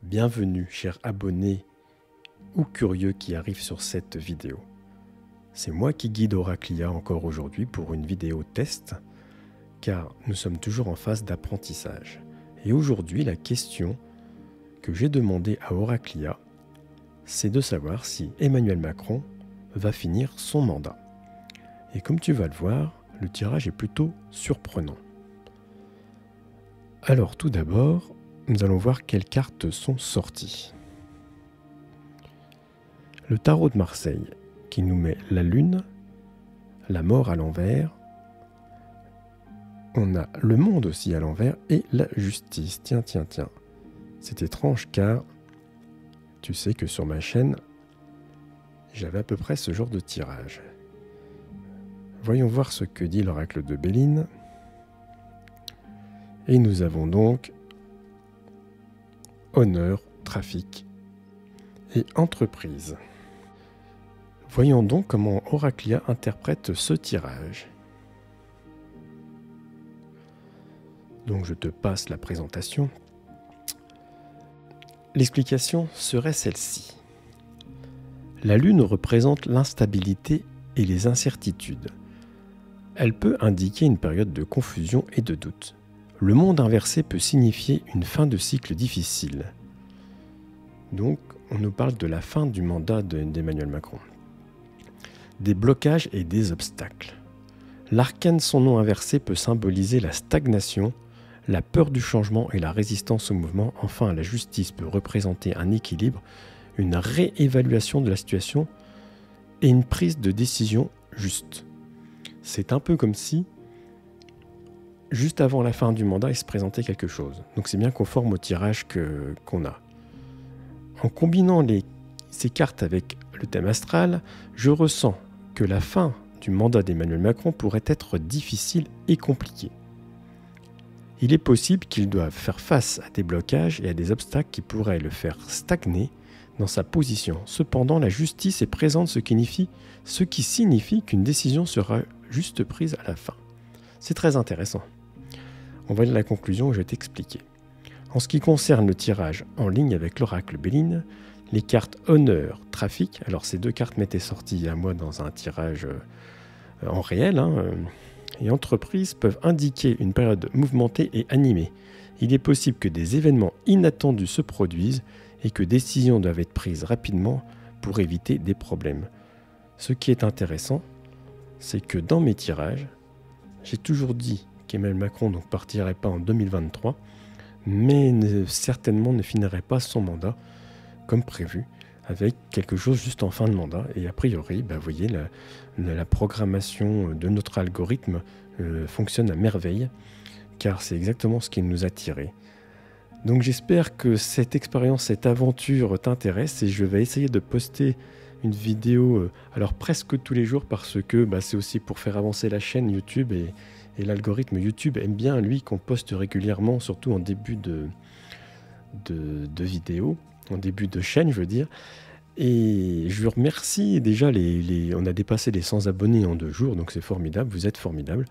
Bienvenue, chers abonnés ou curieux qui arrivent sur cette vidéo. C'est moi qui guide Oraclia encore aujourd'hui pour une vidéo test, car nous sommes toujours en phase d'apprentissage. Et aujourd'hui, la question que j'ai demandée à Oraclia, c'est de savoir si Emmanuel Macron va finir son mandat. Et comme tu vas le voir, le tirage est plutôt surprenant. Alors tout d'abord, nous allons voir quelles cartes sont sorties. Le tarot de Marseille qui nous met la lune, la mort à l'envers, on a le monde aussi à l'envers et la justice. Tiens. C'est étrange car tu sais que sur ma chaîne, j'avais à peu près ce genre de tirage. Voyons voir ce que dit l'oracle de Béline. Et nous avons donc honneur, trafic et entreprise. Voyons donc comment Oraclia interprète ce tirage. Donc je te passe la présentation. L'explication serait celle-ci. La lune représente l'instabilité et les incertitudes. Elle peut indiquer une période de confusion et de doute. Le monde inversé peut signifier une fin de cycle difficile. Donc, on nous parle de la fin du mandat d'Emmanuel Macron. Des blocages et des obstacles. L'arcane son nom inversé peut symboliser la stagnation, la peur du changement et la résistance au mouvement. Enfin, la justice peut représenter un équilibre, une réévaluation de la situation et une prise de décision juste. C'est un peu comme si juste avant la fin du mandat, il se présentait quelque chose. Donc c'est bien conforme au tirage qu'on a. En combinant ces cartes avec le thème astral, je ressens que la fin du mandat d'Emmanuel Macron pourrait être difficile et compliquée. Il est possible qu'il doive faire face à des blocages et à des obstacles qui pourraient le faire stagner dans sa position. Cependant, la justice est présente, ce qui signifie qu'une décision sera juste prise à la fin. C'est très intéressant. On va lire la conclusion et je vais t'expliquer. En ce qui concerne le tirage en ligne avec l'oracle Béline, les cartes honneur, trafic, alors ces deux cartes m'étaient sorties à moi dans un tirage en réel, et entreprise peuvent indiquer une période mouvementée et animée. Il est possible que des événements inattendus se produisent et que décisions doivent être prises rapidement pour éviter des problèmes. Ce qui est intéressant, c'est que dans mes tirages, j'ai toujours dit qu'Emmanuel Macron ne partirait pas en 2023, mais certainement ne finirait pas son mandat comme prévu, avec quelque chose juste en fin de mandat. Et a priori, vous voyez, la programmation de notre algorithme fonctionne à merveille, car c'est exactement ce qu'il nous a tiré. Donc j'espère que cette expérience, cette aventure t'intéresse, et je vais essayer de poster une vidéo, alors presque tous les jours, parce que c'est aussi pour faire avancer la chaîne YouTube, et l'algorithme YouTube aime bien, lui, qu'on poste régulièrement, surtout en début de vidéo, en début de chaîne, je veux dire. Et je vous remercie, déjà, on a dépassé les 100 abonnés en 2 jours, donc c'est formidable, vous êtes formidables.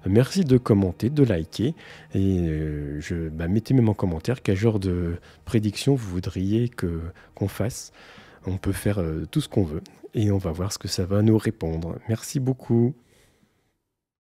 Merci de commenter, de liker, et mettez même en commentaire quel genre de prédiction vous voudriez qu'on fasse. On peut faire tout ce qu'on veut, et on va voir ce que ça va nous répondre. Merci beaucoup.